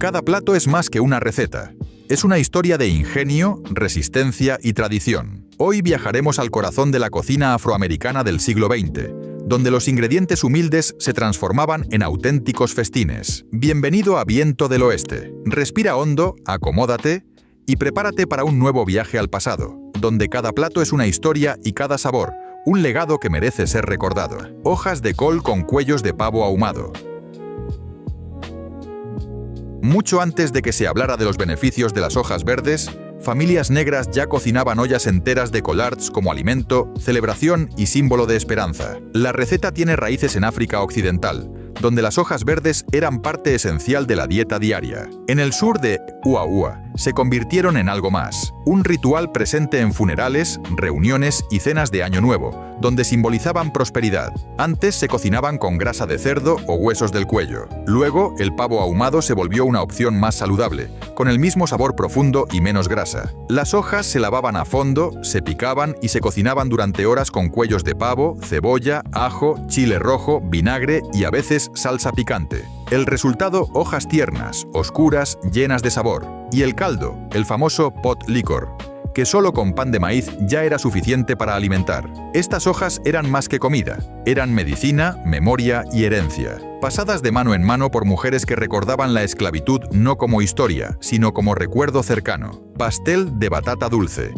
Cada plato es más que una receta. Es una historia de ingenio, resistencia y tradición. Hoy viajaremos al corazón de la cocina afroamericana del siglo XX, donde los ingredientes humildes se transformaban en auténticos festines. Bienvenido a Viento del Oeste. Respira hondo, acomódate y prepárate para un nuevo viaje al pasado, donde cada plato es una historia y cada sabor, un legado que merece ser recordado. Hojas de col con cuellos de pavo ahumado. Mucho antes de que se hablara de los beneficios de las hojas verdes, familias negras ya cocinaban ollas enteras de collards como alimento, celebración y símbolo de esperanza. La receta tiene raíces en África Occidental, donde las hojas verdes eran parte esencial de la dieta diaria. En el sur de Ua se convirtieron en algo más, un ritual presente en funerales, reuniones y cenas de Año Nuevo, donde simbolizaban prosperidad. Antes se cocinaban con grasa de cerdo o huesos del cuello. Luego, el pavo ahumado se volvió una opción más saludable, con el mismo sabor profundo y menos grasa. Las hojas se lavaban a fondo, se picaban y se cocinaban durante horas con cuellos de pavo, cebolla, ajo, chile rojo, vinagre y a veces salsa picante. El resultado, hojas tiernas, oscuras, llenas de sabor. Y el caldo, el famoso pot liquor, que solo con pan de maíz ya era suficiente para alimentar. Estas hojas eran más que comida, eran medicina, memoria y herencia, pasadas de mano en mano por mujeres que recordaban la esclavitud no como historia, sino como recuerdo cercano. Pastel de batata dulce.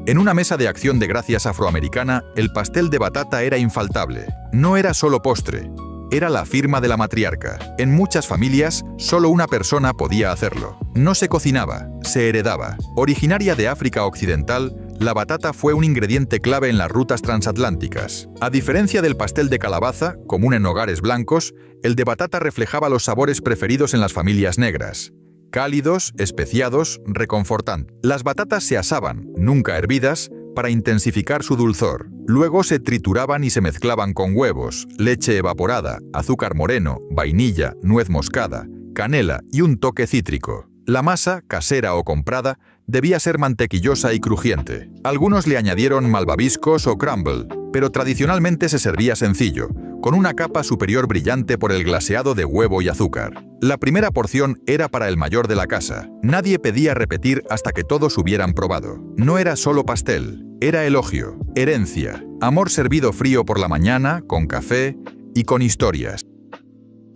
En una mesa de acción de gracias afroamericana, el pastel de batata era infaltable. No era solo postre, era la firma de la matriarca. En muchas familias, solo una persona podía hacerlo. No se cocinaba, se heredaba. Originaria de África Occidental, la batata fue un ingrediente clave en las rutas transatlánticas. A diferencia del pastel de calabaza, común en hogares blancos, el de batata reflejaba los sabores preferidos en las familias negras. Cálidos, especiados, reconfortantes. Las batatas se asaban, nunca hervidas, para intensificar su dulzor. Luego se trituraban y se mezclaban con huevos, leche evaporada, azúcar moreno, vainilla, nuez moscada, canela y un toque cítrico. La masa, casera o comprada, debía ser mantequillosa y crujiente. Algunos le añadieron malvaviscos o crumble, pero tradicionalmente se servía sencillo, con una capa superior brillante por el glaseado de huevo y azúcar. La primera porción era para el mayor de la casa. Nadie pedía repetir hasta que todos hubieran probado. No era solo pastel, era elogio, herencia, amor servido frío por la mañana, con café y con historias.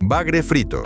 Bagre frito.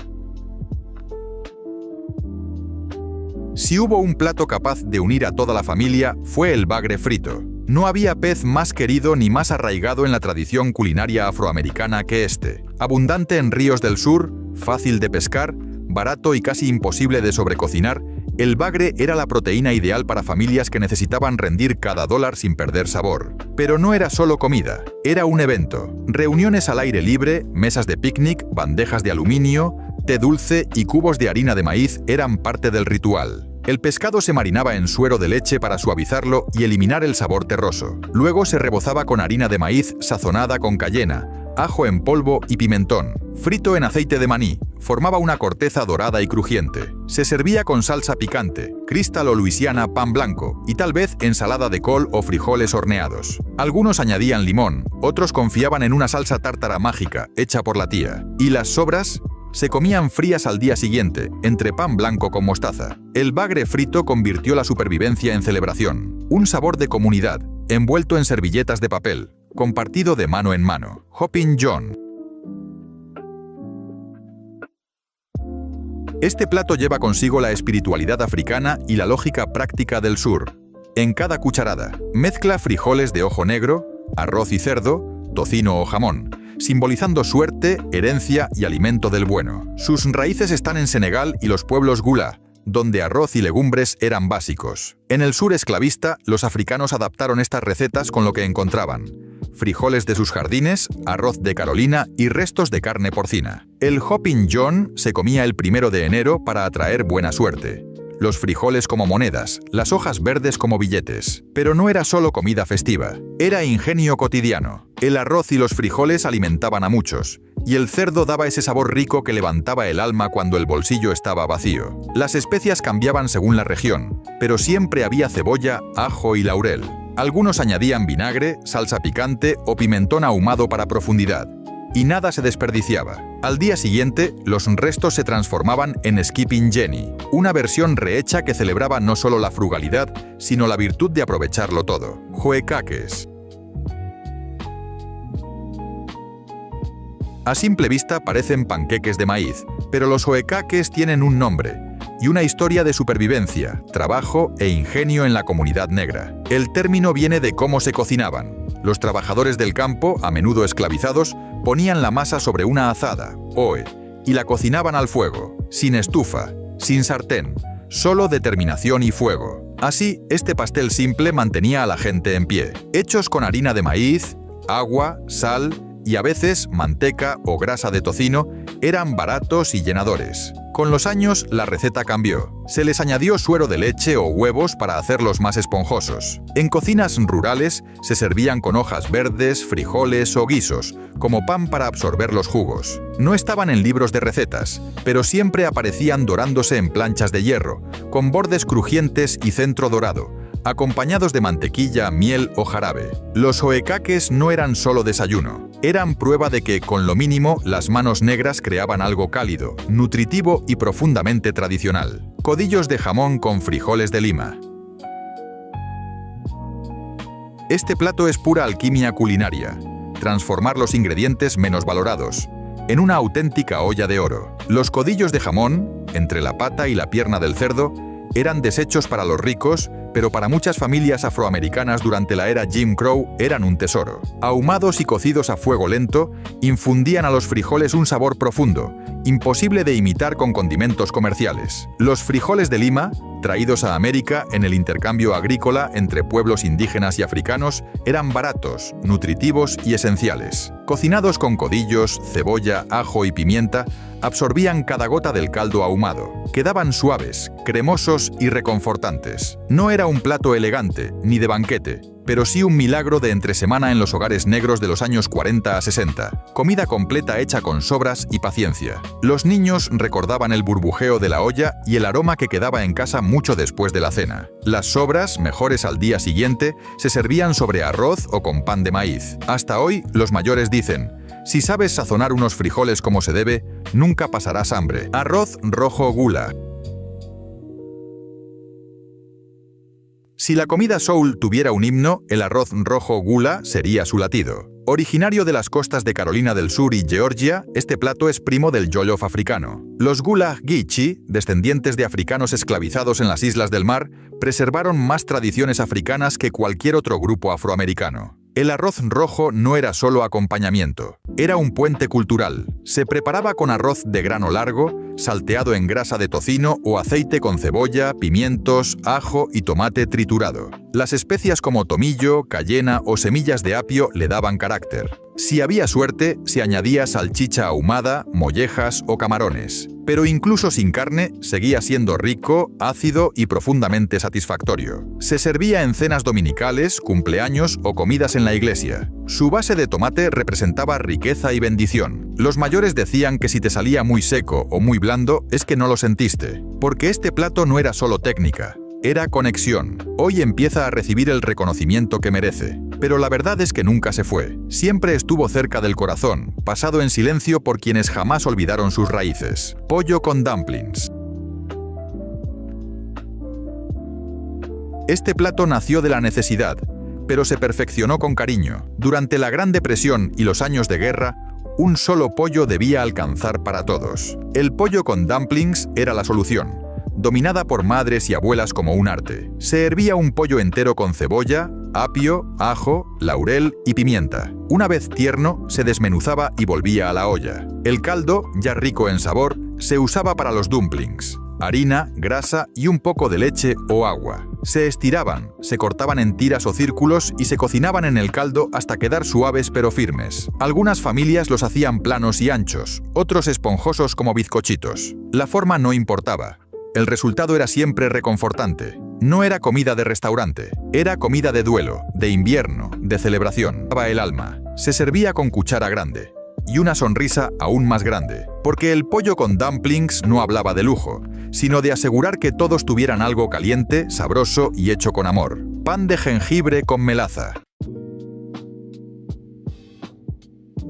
Si hubo un plato capaz de unir a toda la familia, fue el bagre frito. No había pez más querido ni más arraigado en la tradición culinaria afroamericana que este. Abundante en ríos del sur, fácil de pescar, barato y casi imposible de sobrecocinar, el bagre era la proteína ideal para familias que necesitaban rendir cada dólar sin perder sabor. Pero no era solo comida, era un evento. Reuniones al aire libre, mesas de picnic, bandejas de aluminio, té dulce y cubos de harina de maíz eran parte del ritual. El pescado se marinaba en suero de leche para suavizarlo y eliminar el sabor terroso. Luego se rebozaba con harina de maíz sazonada con cayena, ajo en polvo y pimentón. Frito en aceite de maní, formaba una corteza dorada y crujiente. Se servía con salsa picante, Crystal o Louisiana pan blanco y tal vez ensalada de col o frijoles horneados. Algunos añadían limón, otros confiaban en una salsa tártara mágica hecha por la tía. Y las sobras se comían frías al día siguiente, entre pan blanco con mostaza. El bagre frito convirtió la supervivencia en celebración. Un sabor de comunidad, envuelto en servilletas de papel, compartido de mano en mano. Hoppin' John. Este plato lleva consigo la espiritualidad africana y la lógica práctica del sur. En cada cucharada, mezcla frijoles de ojo negro, arroz y cerdo, tocino o jamón, simbolizando suerte, herencia y alimento del bueno. Sus raíces están en Senegal y los pueblos Gula, donde arroz y legumbres eran básicos. En el sur esclavista, los africanos adaptaron estas recetas con lo que encontraban: frijoles de sus jardines, arroz de Carolina y restos de carne porcina. El Hoppin' John se comía el 1 de enero para atraer buena suerte. Los frijoles como monedas, las hojas verdes como billetes. Pero no era solo comida festiva, era ingenio cotidiano. El arroz y los frijoles alimentaban a muchos, y el cerdo daba ese sabor rico que levantaba el alma cuando el bolsillo estaba vacío. Las especias cambiaban según la región, pero siempre había cebolla, ajo y laurel. Algunos añadían vinagre, salsa picante o pimentón ahumado para profundidad. y nada se desperdiciaba. Al día siguiente, los restos se transformaban en Skipping Jenny, una versión rehecha que celebraba no solo la frugalidad, sino la virtud de aprovecharlo todo. Joecaques. A simple vista parecen panqueques de maíz, pero los joecaques tienen un nombre y una historia de supervivencia, trabajo e ingenio en la comunidad negra. El término viene de cómo se cocinaban. Los trabajadores del campo, a menudo esclavizados, ponían la masa sobre una azada, oe, y la cocinaban al fuego, sin estufa, sin sartén, solo determinación y fuego. Así, este pastel simple mantenía a la gente en pie. Hechos con harina de maíz, agua, sal y a veces manteca o grasa de tocino, eran baratos y llenadores. Con los años, la receta cambió. Se les añadió suero de leche o huevos para hacerlos más esponjosos. En cocinas rurales, se servían con hojas verdes, frijoles o guisos, como pan para absorber los jugos. No estaban en libros de recetas, pero siempre aparecían dorándose en planchas de hierro, con bordes crujientes y centro dorado, acompañados de mantequilla, miel o jarabe. Los joecaques no eran solo desayuno. Eran prueba de que, con lo mínimo, las manos negras creaban algo cálido, nutritivo y profundamente tradicional. Codillos de jamón con frijoles de Lima. Este plato es pura alquimia culinaria. Transformar los ingredientes menos valorados en una auténtica olla de oro. Los codillos de jamón, entre la pata y la pierna del cerdo, eran desechos para los ricos, pero para muchas familias afroamericanas durante la era Jim Crow eran un tesoro. Ahumados y cocidos a fuego lento, infundían a los frijoles un sabor profundo, imposible de imitar con condimentos comerciales. Los frijoles de Lima, traídos a América en el intercambio agrícola entre pueblos indígenas y africanos, eran baratos, nutritivos y esenciales. Cocinados con codillos, cebolla, ajo y pimienta, absorbían cada gota del caldo ahumado. Quedaban suaves, cremosos y reconfortantes. No era un plato elegante, ni de banquete, pero sí un milagro de entresemana en los hogares negros de los años 40 a 60. Comida completa hecha con sobras y paciencia. Los niños recordaban el burbujeo de la olla y el aroma que quedaba en casa mucho después de la cena. Las sobras, mejores al día siguiente, se servían sobre arroz o con pan de maíz. Hasta hoy, los mayores dicen: si sabes sazonar unos frijoles como se debe, nunca pasarás hambre. Arroz rojo gula. Si la comida soul tuviera un himno, el arroz rojo gula sería su latido. Originario de las costas de Carolina del Sur y Georgia, este plato es primo del jollof africano. Los gullah geechee, descendientes de africanos esclavizados en las islas del mar, preservaron más tradiciones africanas que cualquier otro grupo afroamericano. El arroz rojo no era solo acompañamiento, era un puente cultural. Se preparaba con arroz de grano largo, salteado en grasa de tocino o aceite con cebolla, pimientos, ajo y tomate triturado. Las especias como tomillo, cayena o semillas de apio le daban carácter. Si había suerte, se añadía salchicha ahumada, mollejas o camarones. Pero incluso sin carne, seguía siendo rico, ácido y profundamente satisfactorio. Se servía en cenas dominicales, cumpleaños o comidas en la iglesia. Su base de tomate representaba riqueza y bendición. Los mayores decían que si te salía muy seco o muy blando, es que no lo sentiste. Porque este plato no era solo técnica, era conexión. Hoy empieza a recibir el reconocimiento que merece. Pero la verdad es que nunca se fue. Siempre estuvo cerca del corazón, pasado en silencio por quienes jamás olvidaron sus raíces. Pollo con dumplings. Este plato nació de la necesidad, pero se perfeccionó con cariño. Durante la Gran Depresión y los años de guerra, un solo pollo debía alcanzar para todos. El pollo con dumplings era la solución, dominada por madres y abuelas como un arte. Se hervía un pollo entero con cebolla, apio, ajo, laurel y pimienta. Una vez tierno, se desmenuzaba y volvía a la olla. El caldo, ya rico en sabor, se usaba para los dumplings. Harina, grasa y un poco de leche o agua. Se estiraban, se cortaban en tiras o círculos y se cocinaban en el caldo hasta quedar suaves pero firmes. Algunas familias los hacían planos y anchos, otros esponjosos como bizcochitos. La forma no importaba. El resultado era siempre reconfortante. No era comida de restaurante, era comida de duelo, de invierno, de celebración. Daba el alma. Se servía con cuchara grande. Y una sonrisa aún más grande, porque el pollo con dumplings no hablaba de lujo, sino de asegurar que todos tuvieran algo caliente, sabroso y hecho con amor. Pan de jengibre con melaza.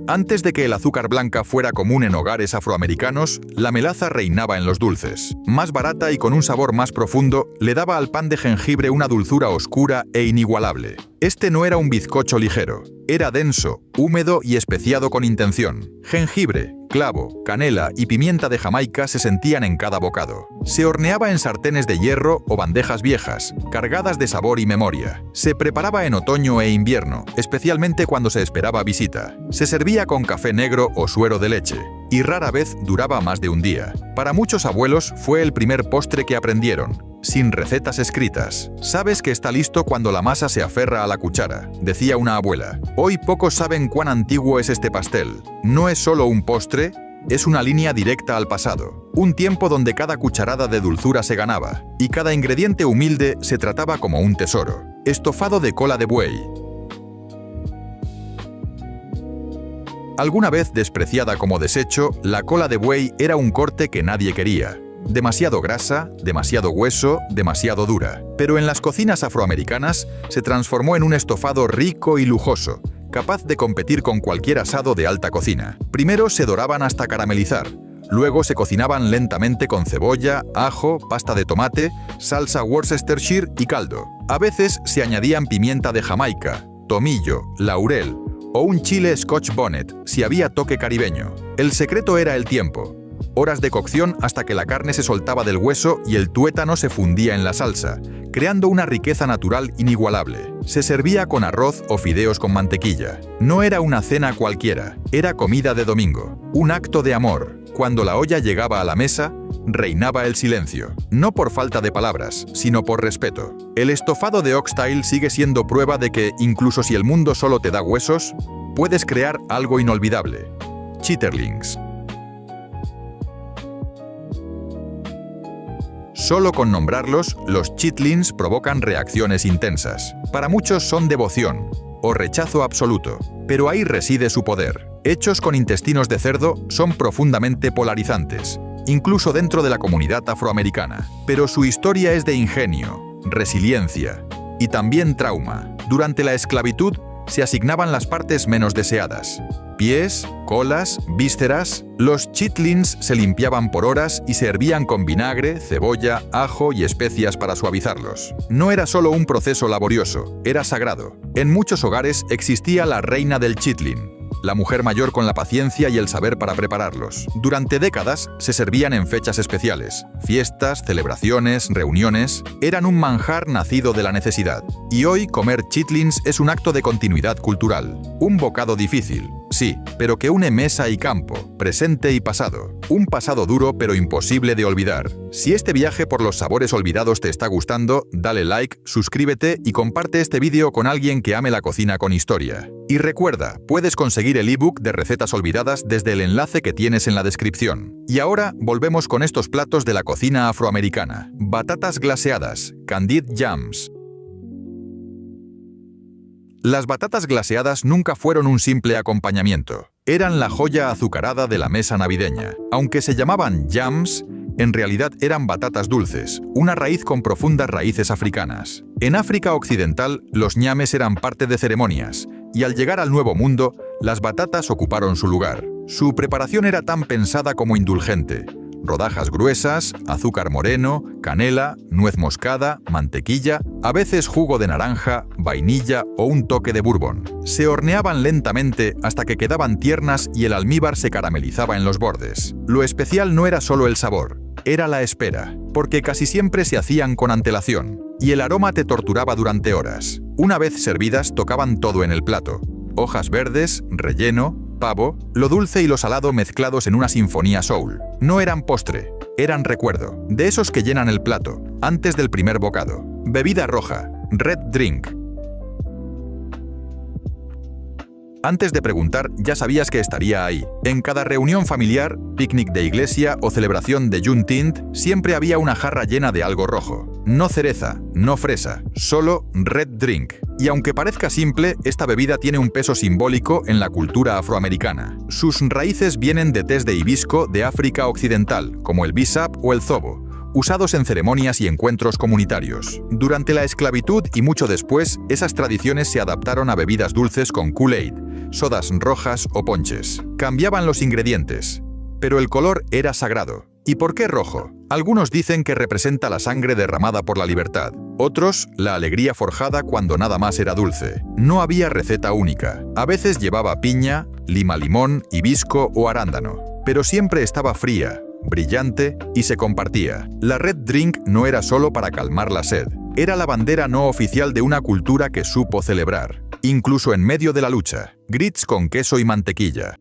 Antes de que el azúcar blanca fuera común en hogares afroamericanos, la melaza reinaba en los dulces. Más barata y con un sabor más profundo, le daba al pan de jengibre una dulzura oscura e inigualable. Este no era un bizcocho ligero, era denso, húmedo y especiado con intención. Jengibre, clavo, canela y pimienta de Jamaica se sentían en cada bocado. Se horneaba en sartenes de hierro o bandejas viejas, cargadas de sabor y memoria. Se preparaba en otoño e invierno, especialmente cuando se esperaba visita. Se servía con café negro o suero de leche, y rara vez duraba más de un día. Para muchos abuelos fue el primer postre que aprendieron, sin recetas escritas. Sabes que está listo cuando la masa se aferra a la cuchara, decía una abuela. Hoy pocos saben cuán antiguo es este pastel. No es solo un postre, es una línea directa al pasado. Un tiempo donde cada cucharada de dulzura se ganaba, y cada ingrediente humilde se trataba como un tesoro. Estofado de cola de buey. Alguna vez despreciada como desecho, la cola de buey era un corte que nadie quería. Demasiado grasa, demasiado hueso, demasiado dura. Pero en las cocinas afroamericanas se transformó en un estofado rico y lujoso, capaz de competir con cualquier asado de alta cocina. Primero se doraban hasta caramelizar, luego se cocinaban lentamente con cebolla, ajo, pasta de tomate, salsa Worcestershire y caldo. A veces se añadían pimienta de Jamaica, tomillo, laurel o un chile Scotch bonnet si había toque caribeño. El secreto era el tiempo. Horas de cocción hasta que la carne se soltaba del hueso y el tuétano se fundía en la salsa, creando una riqueza natural inigualable. Se servía con arroz o fideos con mantequilla. No era una cena cualquiera, era comida de domingo, un acto de amor. Cuando la olla llegaba a la mesa, reinaba el silencio. No por falta de palabras, sino por respeto. El estofado de oxtail sigue siendo prueba de que, incluso si el mundo solo te da huesos, puedes crear algo inolvidable. Chitterlings. Solo con nombrarlos, los chitlins provocan reacciones intensas. Para muchos son devoción o rechazo absoluto, pero ahí reside su poder. Hechos con intestinos de cerdo, son profundamente polarizantes, incluso dentro de la comunidad afroamericana. Pero su historia es de ingenio, resiliencia y también trauma. Durante la esclavitud, se asignaban las partes menos deseadas. Pies, colas, vísceras. Los chitlins se limpiaban por horas y se hervían con vinagre, cebolla, ajo y especias para suavizarlos. No era solo un proceso laborioso, era sagrado. En muchos hogares existía la reina del chitlin, la mujer mayor con la paciencia y el saber para prepararlos. Durante décadas se servían en fechas especiales. Fiestas, celebraciones, reuniones. Eran un manjar nacido de la necesidad. Y hoy comer chitlins es un acto de continuidad cultural. Un bocado difícil, sí, pero que une mesa y campo, presente y pasado. Un pasado duro pero imposible de olvidar. Si este viaje por los sabores olvidados te está gustando, dale like, suscríbete y comparte este vídeo con alguien que ame la cocina con historia. Y recuerda, puedes conseguir el ebook de recetas olvidadas desde el enlace que tienes en la descripción. Y ahora volvemos con estos platos de la cocina afroamericana. Batatas glaseadas, candied yams. Las batatas glaseadas nunca fueron un simple acompañamiento. Eran la joya azucarada de la mesa navideña. Aunque se llamaban yams, en realidad eran batatas dulces, una raíz con profundas raíces africanas. En África Occidental, los ñames eran parte de ceremonias, y al llegar al Nuevo Mundo, las batatas ocuparon su lugar. Su preparación era tan pensada como indulgente. Rodajas gruesas, azúcar moreno, canela, nuez moscada, mantequilla, a veces jugo de naranja, vainilla o un toque de bourbon. Se horneaban lentamente hasta que quedaban tiernas y el almíbar se caramelizaba en los bordes. Lo especial no era solo el sabor, era la espera, porque casi siempre se hacían con antelación, y el aroma te torturaba durante horas. Una vez servidas, tocaban todo en el plato. Hojas verdes, relleno, pavo, lo dulce y lo salado mezclados en una sinfonía soul. No eran postre, eran recuerdo, de esos que llenan el plato, antes del primer bocado. Bebida roja, red drink. Antes de preguntar, ya sabías que estaría ahí. En cada reunión familiar, picnic de iglesia o celebración de Juneteenth, siempre había una jarra llena de algo rojo. No cereza, no fresa, solo red drink. Y aunque parezca simple, esta bebida tiene un peso simbólico en la cultura afroamericana. Sus raíces vienen de tés de hibisco de África Occidental, como el bisap o el zobo, usados en ceremonias y encuentros comunitarios. Durante la esclavitud y mucho después, esas tradiciones se adaptaron a bebidas dulces con Kool-Aid, sodas rojas o ponches. Cambiaban los ingredientes, pero el color era sagrado. ¿Y por qué rojo? Algunos dicen que representa la sangre derramada por la libertad. Otros, la alegría forjada cuando nada más era dulce. No había receta única. A veces llevaba piña, lima-limón, hibisco o arándano. Pero siempre estaba fría, brillante y se compartía. La Red Drink no era solo para calmar la sed. Era la bandera no oficial de una cultura que supo celebrar, incluso en medio de la lucha. Grits con queso y mantequilla.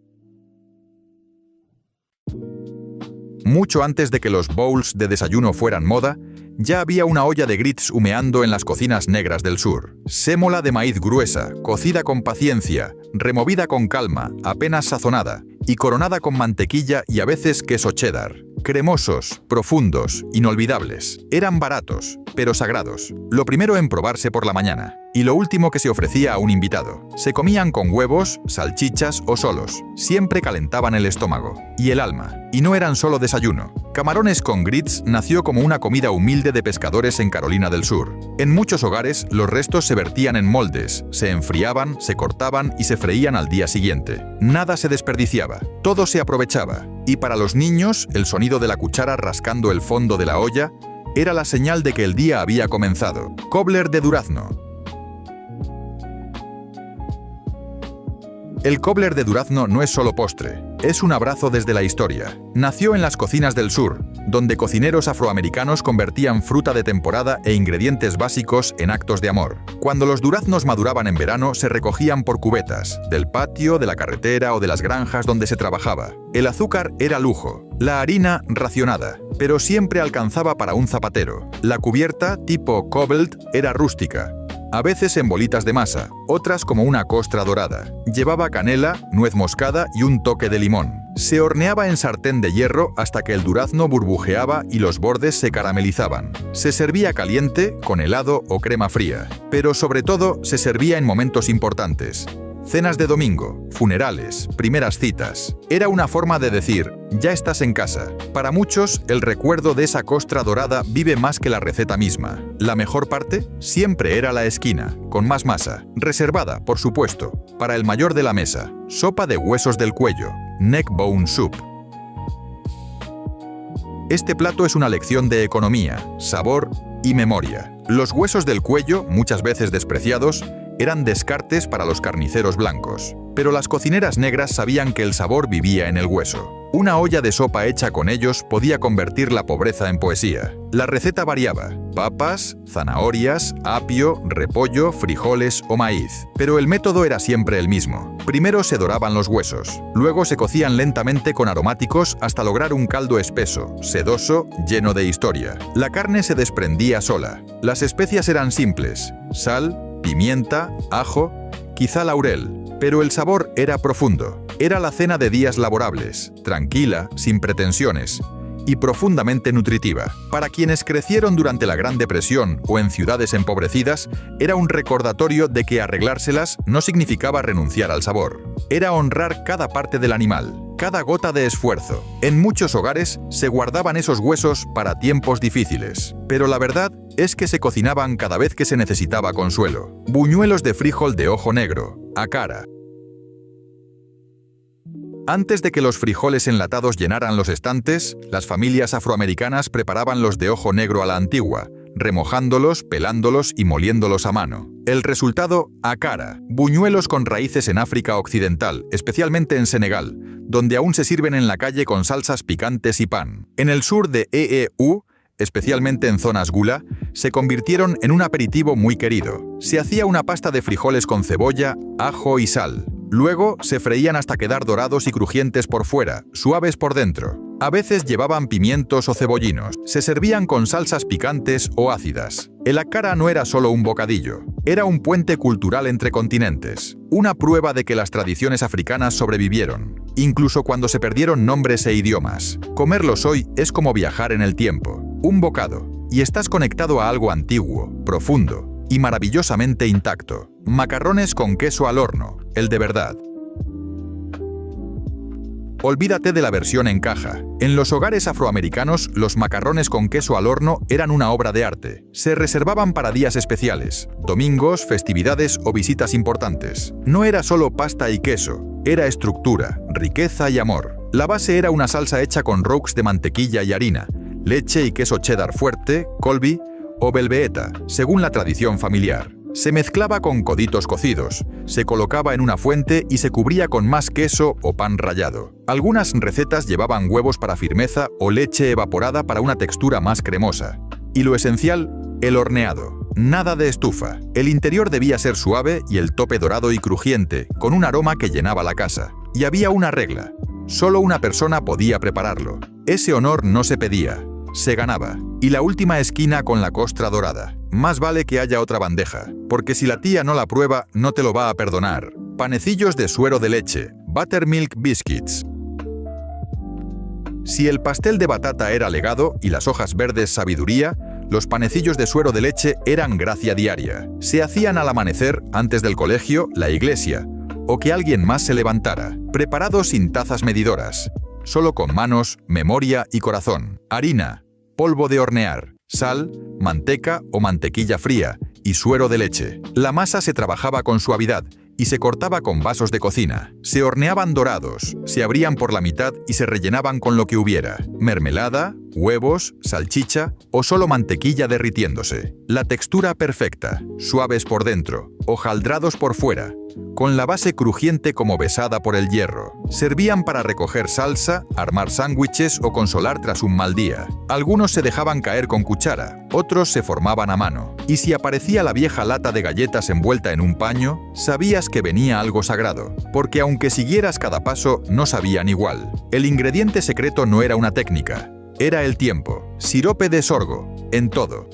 Mucho antes de que los bowls de desayuno fueran moda, ya había una olla de grits humeando en las cocinas negras del sur. Sémola de maíz gruesa, cocida con paciencia, removida con calma, apenas sazonada, y coronada con mantequilla y a veces queso cheddar. Cremosos, profundos, inolvidables. Eran baratos, pero sagrados. Lo primero en probarse por la mañana, y lo último que se ofrecía a un invitado. Se comían con huevos, salchichas o solos. Siempre calentaban el estómago y el alma. Y no eran solo desayuno. Camarones con grits nació como una comida humilde de pescadores en Carolina del Sur. En muchos hogares, los restos se vertían en moldes, se enfriaban, se cortaban y se freían al día siguiente. Nada se desperdiciaba, todo se aprovechaba. Y para los niños, el sonido de la cuchara rascando el fondo de la olla era la señal de que el día había comenzado. Cobbler de durazno. El cobbler de durazno no es solo postre, es un abrazo desde la historia. Nació en las cocinas del sur, donde cocineros afroamericanos convertían fruta de temporada e ingredientes básicos en actos de amor. Cuando los duraznos maduraban en verano, se recogían por cubetas, del patio, de la carretera o de las granjas donde se trabajaba. El azúcar era lujo, la harina racionada, pero siempre alcanzaba para un zapatero. La cubierta, tipo cobbled, era rústica, a veces en bolitas de masa, otras como una costra dorada. Llevaba canela, nuez moscada y un toque de limón. Se horneaba en sartén de hierro hasta que el durazno burbujeaba y los bordes se caramelizaban. Se servía caliente, con helado o crema fría. Pero sobre todo, se servía en momentos importantes. Cenas de domingo, funerales, primeras citas. Era una forma de decir, ya estás en casa. Para muchos, el recuerdo de esa costra dorada vive más que la receta misma. La mejor parte siempre era la esquina, con más masa, reservada, por supuesto, para el mayor de la mesa. Sopa de huesos del cuello, neck bone soup. Este plato es una lección de economía, sabor y memoria. Los huesos del cuello, muchas veces despreciados, eran descartes para los carniceros blancos. Pero las cocineras negras sabían que el sabor vivía en el hueso. Una olla de sopa hecha con ellos podía convertir la pobreza en poesía. La receta variaba: papas, zanahorias, apio, repollo, frijoles o maíz. Pero el método era siempre el mismo. Primero se doraban los huesos, luego se cocían lentamente con aromáticos hasta lograr un caldo espeso, sedoso, lleno de historia. La carne se desprendía sola. Las especias eran simples: sal, pimienta, ajo, quizá laurel, pero el sabor era profundo. Era la cena de días laborables, tranquila, sin pretensiones, y profundamente nutritiva. Para quienes crecieron durante la Gran Depresión o en ciudades empobrecidas, era un recordatorio de que arreglárselas no significaba renunciar al sabor. Era honrar cada parte del animal, cada gota de esfuerzo. En muchos hogares se guardaban esos huesos para tiempos difíciles. Pero la verdad es que se cocinaban cada vez que se necesitaba consuelo. Buñuelos de frijol de ojo negro, akara. Antes de que los frijoles enlatados llenaran los estantes, las familias afroamericanas preparaban los de ojo negro a la antigua, remojándolos, pelándolos y moliéndolos a mano. El resultado, akara, buñuelos con raíces en África Occidental, especialmente en Senegal, donde aún se sirven en la calle con salsas picantes y pan. En el sur de EEU, especialmente en zonas Gula, se convirtieron en un aperitivo muy querido. Se hacía una pasta de frijoles con cebolla, ajo y sal. Luego se freían hasta quedar dorados y crujientes por fuera, suaves por dentro. A veces llevaban pimientos o cebollinos. Se servían con salsas picantes o ácidas. El akara no era solo un bocadillo, era un puente cultural entre continentes. Una prueba de que las tradiciones africanas sobrevivieron, incluso cuando se perdieron nombres e idiomas. Comerlos hoy es como viajar en el tiempo. Un bocado, y estás conectado a algo antiguo, profundo y maravillosamente intacto. Macarrones con queso al horno, el de verdad. Olvídate de la versión en caja. En los hogares afroamericanos, los macarrones con queso al horno eran una obra de arte. Se reservaban para días especiales, domingos, festividades o visitas importantes. No era solo pasta y queso, era estructura, riqueza y amor. La base era una salsa hecha con roux de mantequilla y harina, leche y queso cheddar fuerte, Colby o Velveeta, según la tradición familiar. Se mezclaba con coditos cocidos, se colocaba en una fuente y se cubría con más queso o pan rallado. Algunas recetas llevaban huevos para firmeza o leche evaporada para una textura más cremosa. Y lo esencial, el horneado. Nada de estufa. El interior debía ser suave y el tope dorado y crujiente, con un aroma que llenaba la casa. Y había una regla. Solo una persona podía prepararlo. Ese honor no se pedía, se ganaba. Y la última esquina con la costra dorada. Más vale que haya otra bandeja, porque si la tía no la prueba, no te lo va a perdonar. Panecillos de suero de leche, Buttermilk Biscuits. Si el pastel de batata era legado y las hojas verdes sabiduría, los panecillos de suero de leche eran gracia diaria. Se hacían al amanecer, antes del colegio, la iglesia, o que alguien más se levantara, preparados sin tazas medidoras, solo con manos, memoria y corazón. Harina, polvo de hornear, sal, manteca o mantequilla fría y suero de leche. La masa se trabajaba con suavidad y se cortaba con vasos de cocina. Se horneaban dorados, se abrían por la mitad y se rellenaban con lo que hubiera: mermelada, huevos, salchicha o solo mantequilla derritiéndose. La textura perfecta, suaves por dentro, hojaldrados por fuera, con la base crujiente como besada por el hierro. Servían para recoger salsa, armar sándwiches o consolar tras un mal día. Algunos se dejaban caer con cuchara, otros se formaban a mano. Y si aparecía la vieja lata de galletas envuelta en un paño, sabías que venía algo sagrado, porque aunque siguieras cada paso, no sabían igual. El ingrediente secreto no era una técnica, era el tiempo. Sirope de sorgo, en todo.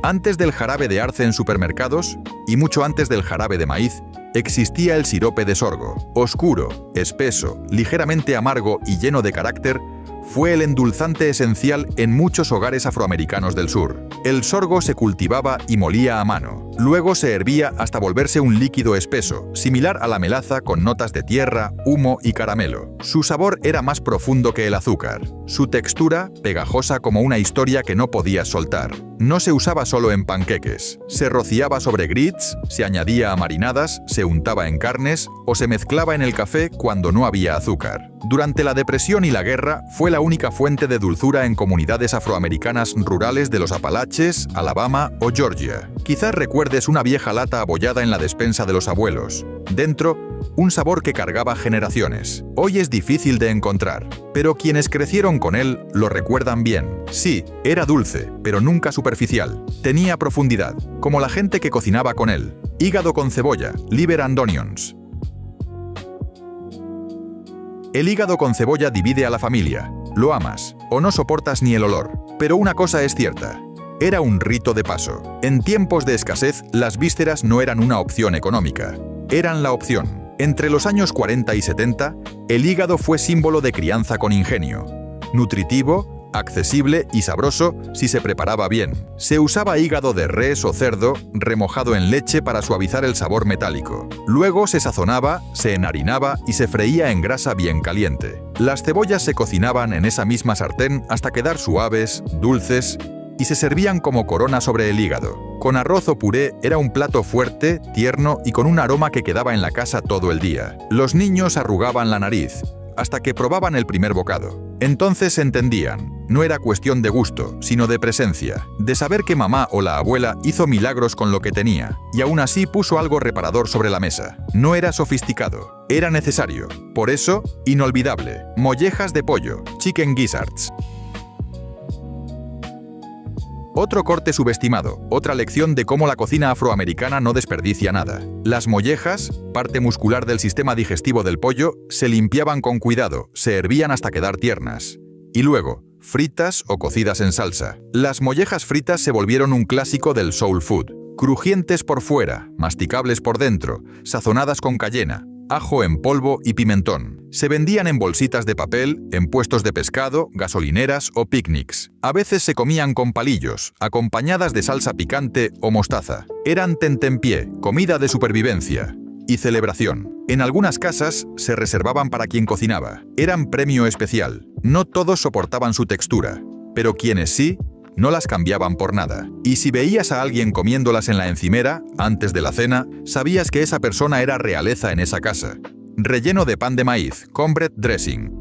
Antes del jarabe de arce en supermercados, y mucho antes del jarabe de maíz, existía el sirope de sorgo. Oscuro, espeso, ligeramente amargo y lleno de carácter, fue el endulzante esencial en muchos hogares afroamericanos del sur. El sorgo se cultivaba y molía a mano. Luego se hervía hasta volverse un líquido espeso, similar a la melaza con notas de tierra, humo y caramelo. Su sabor era más profundo que el azúcar. Su textura, pegajosa como una historia que no podías soltar. No se usaba solo en panqueques. Se rociaba sobre grits, se añadía a marinadas, se untaba en carnes o se mezclaba en el café cuando no había azúcar. Durante la Depresión y la guerra, fue la única fuente de dulzura en comunidades afroamericanas rurales de los Apalaches, Alabama o Georgia. Quizás recuerdes una vieja lata abollada en la despensa de los abuelos. Dentro, un sabor que cargaba generaciones. Hoy es difícil de encontrar, pero quienes crecieron con él lo recuerdan bien. Sí, era dulce, pero nunca superficial. Tenía profundidad, como la gente que cocinaba con él. Hígado con cebolla, liver and onions. El hígado con cebolla divide a la familia. Lo amas, o no soportas ni el olor. Pero una cosa es cierta. Era un rito de paso. En tiempos de escasez, las vísceras no eran una opción económica. Eran la opción. Entre los años 40 y 70, el hígado fue símbolo de crianza con ingenio. Nutritivo, accesible y sabroso si se preparaba bien. Se usaba hígado de res o cerdo remojado en leche para suavizar el sabor metálico. Luego se sazonaba, se enharinaba y se freía en grasa bien caliente. Las cebollas se cocinaban en esa misma sartén hasta quedar suaves, dulces, y se servían como corona sobre el hígado. Con arroz o puré era un plato fuerte, tierno y con un aroma que quedaba en la casa todo el día. Los niños arrugaban la nariz, hasta que probaban el primer bocado. Entonces entendían, no era cuestión de gusto, sino de presencia, de saber que mamá o la abuela hizo milagros con lo que tenía, y aún así puso algo reparador sobre la mesa. No era sofisticado, era necesario. Por eso, inolvidable. Mollejas de pollo, chicken gizzards. Otro corte subestimado, otra lección de cómo la cocina afroamericana no desperdicia nada. Las mollejas, parte muscular del sistema digestivo del pollo, se limpiaban con cuidado, se hervían hasta quedar tiernas. Y luego, fritas o cocidas en salsa. Las mollejas fritas se volvieron un clásico del soul food. Crujientes por fuera, masticables por dentro, sazonadas con cayena, ajo en polvo y pimentón. Se vendían en bolsitas de papel, en puestos de pescado, gasolineras o picnics. A veces se comían con palillos, acompañadas de salsa picante o mostaza. Eran tentempié, comida de supervivencia y celebración. En algunas casas se reservaban para quien cocinaba. Eran premio especial. No todos soportaban su textura, pero quienes sí, no las cambiaban por nada. Y si veías a alguien comiéndolas en la encimera, antes de la cena, sabías que esa persona era realeza en esa casa. Relleno de pan de maíz, cornbread dressing.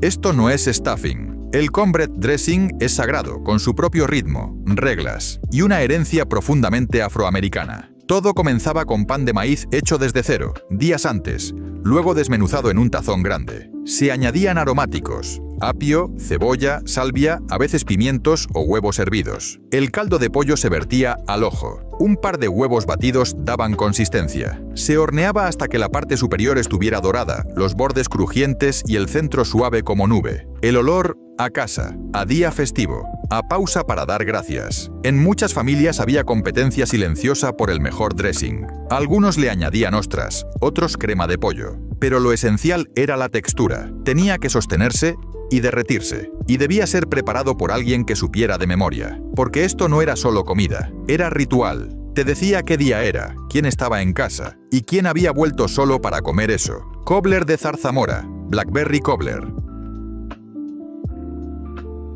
Esto no es stuffing. El cornbread dressing es sagrado, con su propio ritmo, reglas y una herencia profundamente afroamericana. Todo comenzaba con pan de maíz hecho desde cero, días antes, luego desmenuzado en un tazón grande. Se añadían aromáticos, apio, cebolla, salvia, a veces pimientos o huevos hervidos. El caldo de pollo se vertía al ojo. Un par de huevos batidos daban consistencia. Se horneaba hasta que la parte superior estuviera dorada, los bordes crujientes y el centro suave como nube. El olor a casa, a día festivo, a pausa para dar gracias. En muchas familias había competencia silenciosa por el mejor dressing. Algunos le añadían ostras, otros crema de pollo. Pero lo esencial era la textura. Tenía que sostenerse y derretirse. Y debía ser preparado por alguien que supiera de memoria. Porque esto no era solo comida, era ritual. Te decía qué día era, quién estaba en casa y quién había vuelto solo para comer eso. Cobbler de zarzamora, Blackberry Cobbler.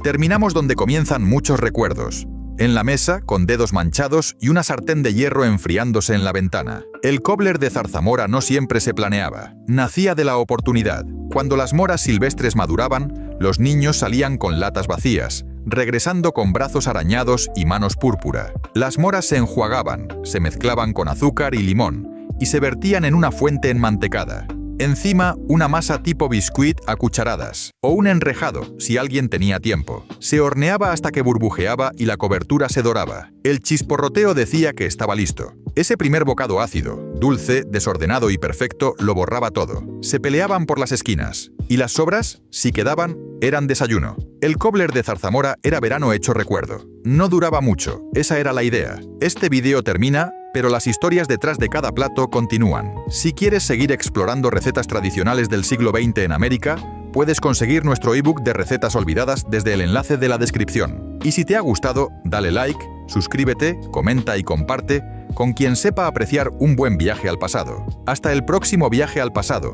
Terminamos donde comienzan muchos recuerdos. En la mesa, con dedos manchados y una sartén de hierro enfriándose en la ventana. El cobbler de zarzamora no siempre se planeaba. Nacía de la oportunidad. Cuando las moras silvestres maduraban, los niños salían con latas vacías, regresando con brazos arañados y manos púrpura. Las moras se enjuagaban, se mezclaban con azúcar y limón, y se vertían en una fuente enmantecada. Encima, una masa tipo biscuit a cucharadas, o un enrejado, si alguien tenía tiempo. Se horneaba hasta que burbujeaba y la cobertura se doraba. El chisporroteo decía que estaba listo. Ese primer bocado ácido, dulce, desordenado y perfecto lo borraba todo. Se peleaban por las esquinas. Y las sobras, si quedaban, eran desayuno. El cobbler de zarzamora era verano hecho recuerdo. No duraba mucho, esa era la idea. Este video termina, pero las historias detrás de cada plato continúan. Si quieres seguir explorando recetas tradicionales del siglo XX en América, puedes conseguir nuestro ebook de recetas olvidadas desde el enlace de la descripción. Y si te ha gustado, dale like, suscríbete, comenta y comparte con quien sepa apreciar un buen viaje al pasado. Hasta el próximo viaje al pasado,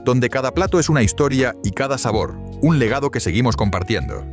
donde cada plato es una historia y cada sabor, un legado que seguimos compartiendo.